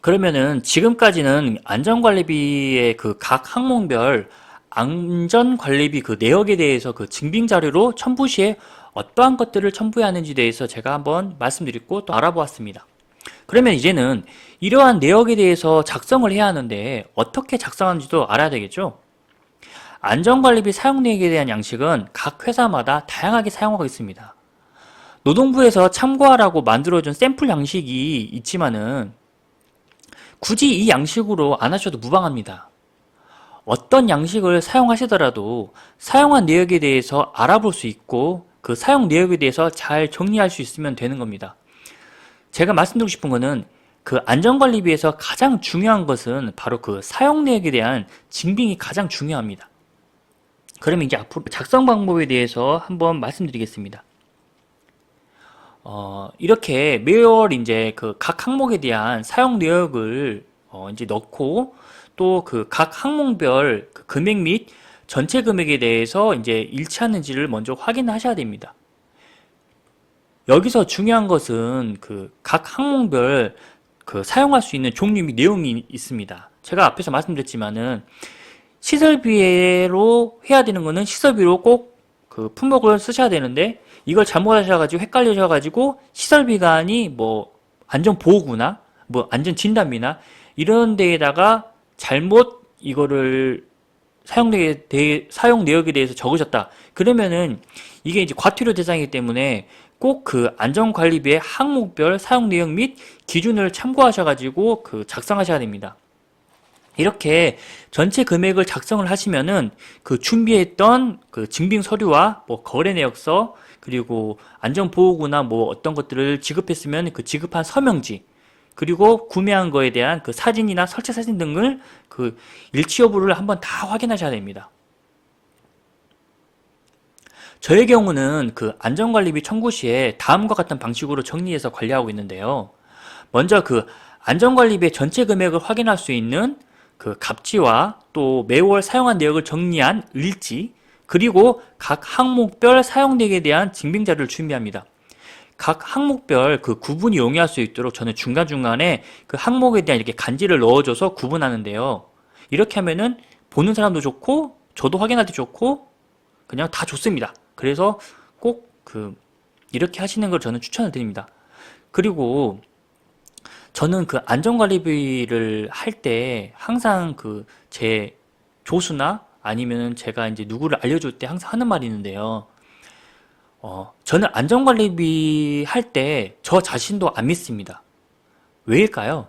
그러면은 지금까지는 안전관리비의 그 각 항목별 안전관리비 그 내역에 대해서 그 증빙 자료로 첨부 시에 어떠한 것들을 첨부해야 하는지에 대해서 제가 한번 말씀드리고 또 알아보았습니다. 그러면 이제는 이러한 내역에 대해서 작성을 해야 하는데 어떻게 작성하는지도 알아야 되겠죠? 안전관리비 사용 내역에 대한 양식은 각 회사마다 다양하게 사용하고 있습니다. 노동부에서 참고하라고 만들어준 샘플 양식이 있지만은 굳이 이 양식으로 안 하셔도 무방합니다. 어떤 양식을 사용하시더라도 사용한 내역에 대해서 알아볼 수 있고 그 사용 내역에 대해서 잘 정리할 수 있으면 되는 겁니다. 제가 말씀드리고 싶은 거는 그 안전관리비에서 가장 중요한 것은 바로 그 사용 내역에 대한 증빙이 가장 중요합니다. 그러면 이제 앞으로 작성 방법에 대해서 한번 말씀드리겠습니다. 이렇게 매월 이제 그 각 항목에 대한 사용 내역을 이제 넣고 또 그 각 항목별 그 금액 및 전체 금액에 대해서 이제 일치하는지를 먼저 확인하셔야 됩니다. 여기서 중요한 것은 그 각 항목별 그 사용할 수 있는 종류 및 내용이 있습니다. 제가 앞에서 말씀드렸지만은 시설비로 해야 되는 거는 시설비로 꼭 그 품목을 쓰셔야 되는데 이걸 잘못하셔가지고 헷갈리셔가지고 시설비가 뭐 안전보호구나 뭐 안전진단비나 이런 데에다가 잘못 이거를 사용 내역에 대해서 적으셨다. 그러면은 이게 이제 과태료 대상이기 때문에 꼭 그 안전관리비의 항목별 사용 내역 및 기준을 참고하셔가지고 그 작성하셔야 됩니다. 이렇게 전체 금액을 작성을 하시면은 그 준비했던 그 증빙 서류와 뭐 거래 내역서 그리고 안전보호구나 뭐 어떤 것들을 지급했으면 그 지급한 서명지 그리고 구매한 거에 대한 그 사진이나 설치 사진 등을 그 일치 여부를 한번 다 확인하셔야 됩니다. 저의 경우는 그 안전관리비 청구 시에 다음과 같은 방식으로 정리해서 관리하고 있는데요. 먼저 그 안전관리비의 전체 금액을 확인할 수 있는 그 갑지와 또 매월 사용한 내역을 정리한 일지 그리고 각 항목별 사용 내역에 대한 증빙 자료를 준비합니다. 각 항목별 그 구분이 용이할 수 있도록 저는 중간중간에 그 항목에 대한 이렇게 간지를 넣어줘서 구분하는데요. 이렇게 하면은 보는 사람도 좋고 저도 확인할 때 좋고 그냥 다 좋습니다. 그래서 꼭 그 이렇게 하시는 걸 저는 추천을 드립니다. 그리고 저는 그 안전관리비를 할 때 항상 그 제 조수나 아니면 제가 이제 누구를 알려줄 때 항상 하는 말이 있는데요. 저는 안전관리비 할 때 저 자신도 안 믿습니다. 왜일까요?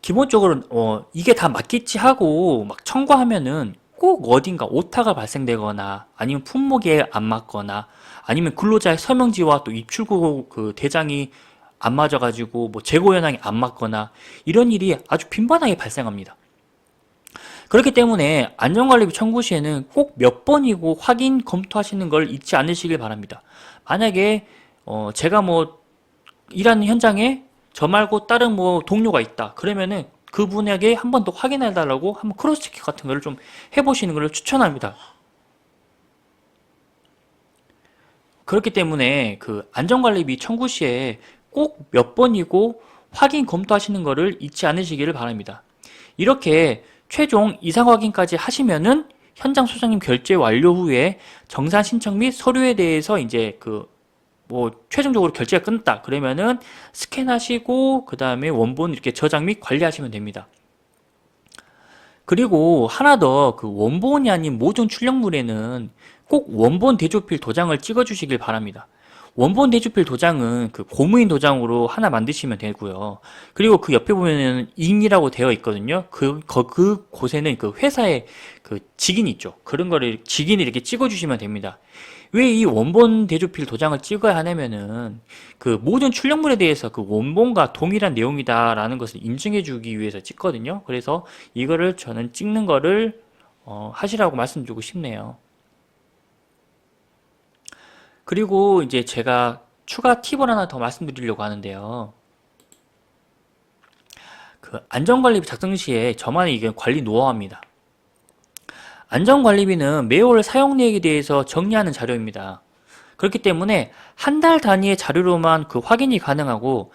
기본적으로 이게 다 맞겠지 하고 막 청구하면은 꼭 어딘가 오타가 발생되거나 아니면 품목에 안 맞거나 아니면 근로자의 서명지와 또 입출구 그 대장이 안 맞아가지고 뭐 재고 현황이 안 맞거나 이런 일이 아주 빈번하게 발생합니다. 그렇기 때문에 안전관리비 청구 시에는 꼭 몇 번이고 확인 검토하시는 걸 잊지 않으시길 바랍니다. 만약에 제가 뭐 일하는 현장에 저 말고 다른 뭐 동료가 있다 그러면은 그분에게 한 번 더 확인해 달라고 한번 크로스 체크 같은 거를 좀 해보시는 걸 추천합니다. 그렇기 때문에 그 안전관리비 청구 시에 꼭 몇 번이고 확인 검토하시는 것을 잊지 않으시기를 바랍니다. 이렇게 최종 이상 확인까지 하시면은 현장 소장님 결제 완료 후에 정산 신청 및 서류에 대해서 이제 그 뭐 최종적으로 결제가 끝났다 그러면은 스캔하시고 그 다음에 원본 이렇게 저장 및 관리하시면 됩니다. 그리고 하나 더 그 원본이 아닌 모종 출력물에는 꼭 원본 대조필 도장을 찍어 주시길 바랍니다. 원본 대조필 도장은 그 고무인 도장으로 하나 만드시면 되고요. 그리고 그 옆에 보면은 인이라고 되어 있거든요. 그 곳에는 그 회사의 그 직인이 있죠. 그런 거를 직인을 이렇게 찍어 주시면 됩니다. 왜 이 원본 대조필 도장을 찍어야 하냐면은 그 모든 출력물에 대해서 그 원본과 동일한 내용이다라는 것을 인증해 주기 위해서 찍거든요. 그래서 이거를 저는 찍는 거를 하시라고 말씀드리고 싶네요. 그리고 이제 제가 추가 팁을 하나 더 말씀드리려고 하는데요. 그 안전관리비 작성 시에 저만의 이게 관리 노하우입니다. 안전관리비는 매월 사용 내역에 대해서 정리하는 자료입니다. 그렇기 때문에 한 달 단위의 자료로만 그 확인이 가능하고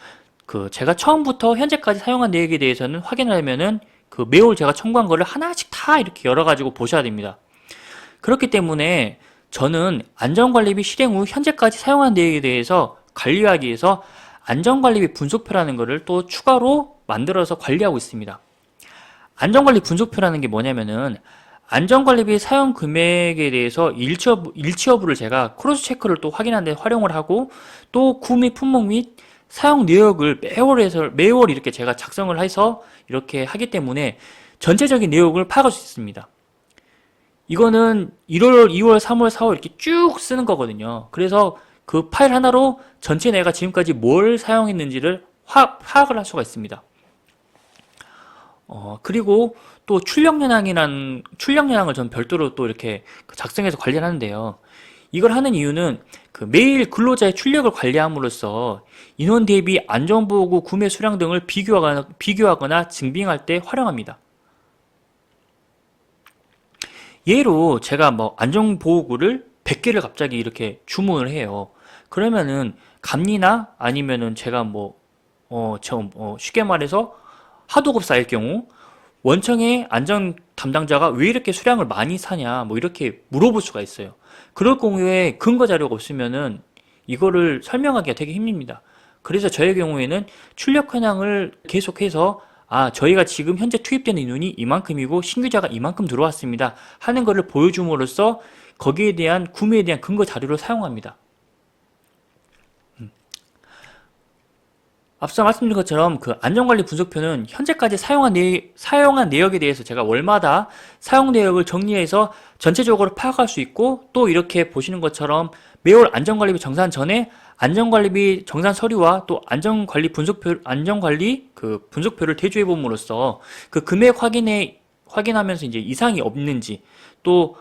제가 처음부터 현재까지 사용한 내역에 대해서는 확인하려면은 매월 제가 청구한 거를 하나씩 다 이렇게 열어가지고 보셔야 됩니다. 그렇기 때문에 저는 안전관리비 실행 후 현재까지 사용한 내역에 대해서 관리하기 위해서 안전관리비 분석표라는 것을 또 추가로 만들어서 관리하고 있습니다. 안전관리 분석표라는 게 뭐냐면은 안전관리비 사용 금액에 대해서 일치 여부를 제가 크로스 체크를 또 확인하는 데 활용을 하고, 또 구매 품목 및 사용 내역을 매월 이렇게 제가 작성을 해서 이렇게 하기 때문에 전체적인 내역을 파악할 수 있습니다. 이거는 1월, 2월, 3월, 4월 이렇게 쭉 쓰는 거거든요. 그래서 그 파일 하나로 전체 내가 지금까지 뭘 사용했는지를 파악을 할 수가 있습니다. 그리고 또 출력 연항을 전 별도로 또 이렇게 작성해서 관리를 하는데요. 이걸 하는 이유는 매일 근로자의 출력을 관리함으로써 인원 대비 안전보호구 구매 수량 등을 비교하거나 증빙할 때 활용합니다. 예로 제가 안전보호구를 100개를 갑자기 이렇게 주문을 해요. 그러면은 감리나 아니면은 제가 쉽게 말해서 하도급 쌓일 경우 원청의 안전 담당자가 왜 이렇게 수량을 많이 사냐 이렇게 물어볼 수가 있어요. 그럴 경우에 근거 자료가 없으면은 이거를 설명하기가 되게 힘듭니다. 그래서 저의 경우에는 출력 현황을 계속해서 저희가 지금 현재 투입되는 인원이 이만큼이고 신규자가 이만큼 들어왔습니다 하는 것을 보여줌으로써 거기에 대한 구매에 대한 근거 자료를 사용합니다. 앞서 말씀드린 것처럼 안전관리 분석표는 현재까지 사용한 내역에 대해서 제가 월마다 사용 내역을 정리해서 전체적으로 파악할 수 있고, 또 이렇게 보시는 것처럼 매월 안전관리비 정산 전에 안전관리비 정산 서류와 또 안전관리 분석표를 대조해 봄으로써 금액 확인하면서 이제 이상이 없는지, 또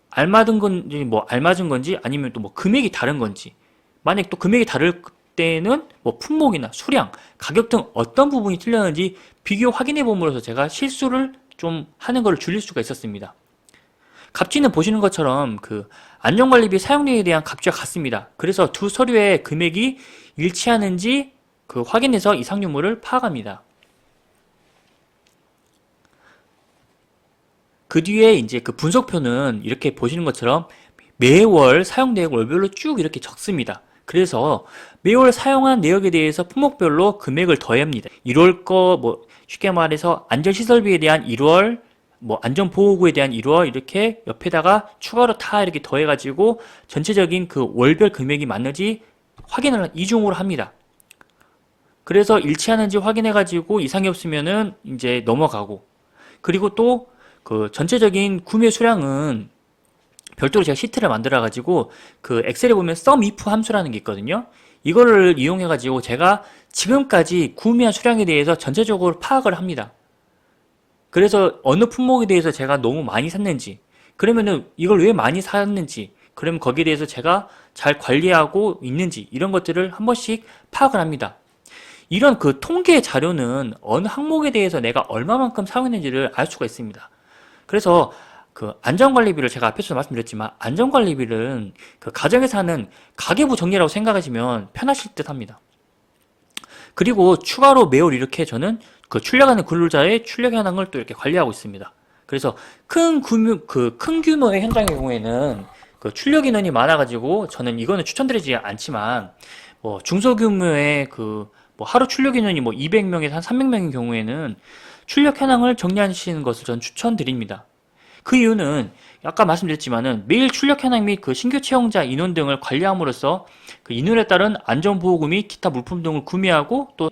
알맞은 건지 아니면 또 금액이 다른 건지, 만약 또 금액이 다를 때는 품목이나 수량, 가격 등 어떤 부분이 틀렸는지 비교 확인해 봄으로써 제가 실수를 좀 하는 걸 줄일 수가 있었습니다. 갑지는 보시는 것처럼 안전관리비 사용량에 대한 갑지와 같습니다. 그래서 두 서류의 금액이 일치하는지 확인해서 이상 유무를 파악합니다. 그 뒤에 이제 분석표는 이렇게 보시는 것처럼 매월 사용 내역 월별로 쭉 이렇게 적습니다. 그래서 매월 사용한 내역에 대해서 품목별로 금액을 더합니다. 1월 쉽게 말해서 안전시설비에 대한 1월, 안전보호구에 대한 1월 이렇게 옆에다가 추가로 다 이렇게 더해가지고 전체적인 월별 금액이 맞는지 확인을 이중으로 합니다. 그래서 일치하는지 확인해가지고 이상이 없으면은 이제 넘어가고, 그리고 또 전체적인 구매 수량은 별도로 제가 시트를 만들어가지고 엑셀에 보면 SUMIF 함수라는 게 있거든요. 이거를 이용해가지고 제가 지금까지 구매한 수량에 대해서 전체적으로 파악을 합니다. 그래서 어느 품목에 대해서 제가 너무 많이 샀는지, 그러면은 이걸 왜 많이 샀는지, 그러면 거기에 대해서 제가 잘 관리하고 있는지, 이런 것들을 한 번씩 파악을 합니다. 이런 통계 자료는 어느 항목에 대해서 내가 얼마만큼 사용했는지를 알 수가 있습니다. 그래서 안전관리비를 제가 앞에서 말씀드렸지만, 안전관리비는 가정에서 하는 가계부 정리라고 생각하시면 편하실 듯 합니다. 그리고 추가로 매월 이렇게 저는 출력하는 근로자의 출력 현황을 또 이렇게 관리하고 있습니다. 그래서 큰 규모의 현장의 경우에는 출력 인원이 많아가지고 저는 이거는 추천드리지 않지만, 중소규모의 하루 출력 인원이 200명에서 한 300명인 경우에는 출력 현황을 정리하시는 것을 전 추천드립니다. 그 이유는 아까 말씀드렸지만은 매일 출력 현황 및 신규 채용자 인원 등을 관리함으로써 인원에 따른 안전보호구 및 기타 물품 등을 구매하고 또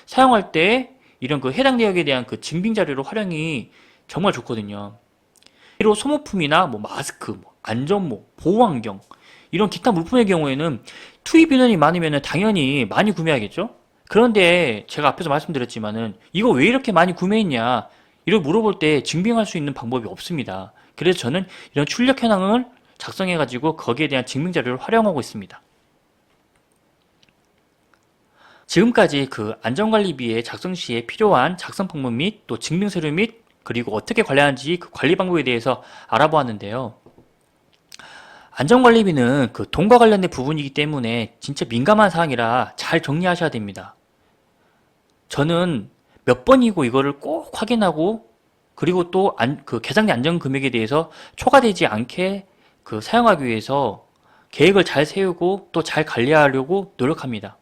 사용할 때 이런 해당 내역에 대한 증빙 자료로 활용이 정말 좋거든요. 예로 소모품이나 마스크, 안전모, 보호환경 이런 기타 물품의 경우에는 투입 인원이 많으면 당연히 많이 구매하겠죠. 그런데 제가 앞에서 말씀드렸지만은 이거 왜 이렇게 많이 구매했냐 이걸 물어볼 때 증빙할 수 있는 방법이 없습니다. 그래서 저는 이런 출력 현황을 작성해가지고 거기에 대한 증빙 자료를 활용하고 있습니다. 지금까지 안전관리비의 작성 시에 필요한 작성 방법 및 또 증빙 서류 및 그리고 어떻게 관리하는지 관리 방법에 대해서 알아보았는데요. 안전관리비는 돈과 관련된 부분이기 때문에 진짜 민감한 사항이라 잘 정리하셔야 됩니다. 저는 몇 번이고 이거를 꼭 확인하고 그리고 또 그 계산기 안전 금액에 대해서 초과되지 않게 그 사용하기 위해서 계획을 잘 세우고 또 잘 관리하려고 노력합니다.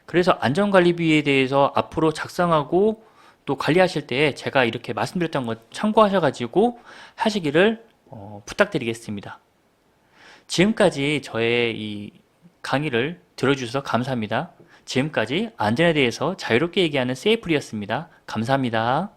그래서 안전관리비에 대해서 앞으로 작성하고 또 관리하실 때 제가 이렇게 말씀드렸던 것 참고하셔가지고 하시기를 부탁드리겠습니다. 지금까지 저의 이 강의를 들어주셔서 감사합니다. 지금까지 안전에 대해서 자유롭게 얘기하는 세이플이었습니다. 감사합니다.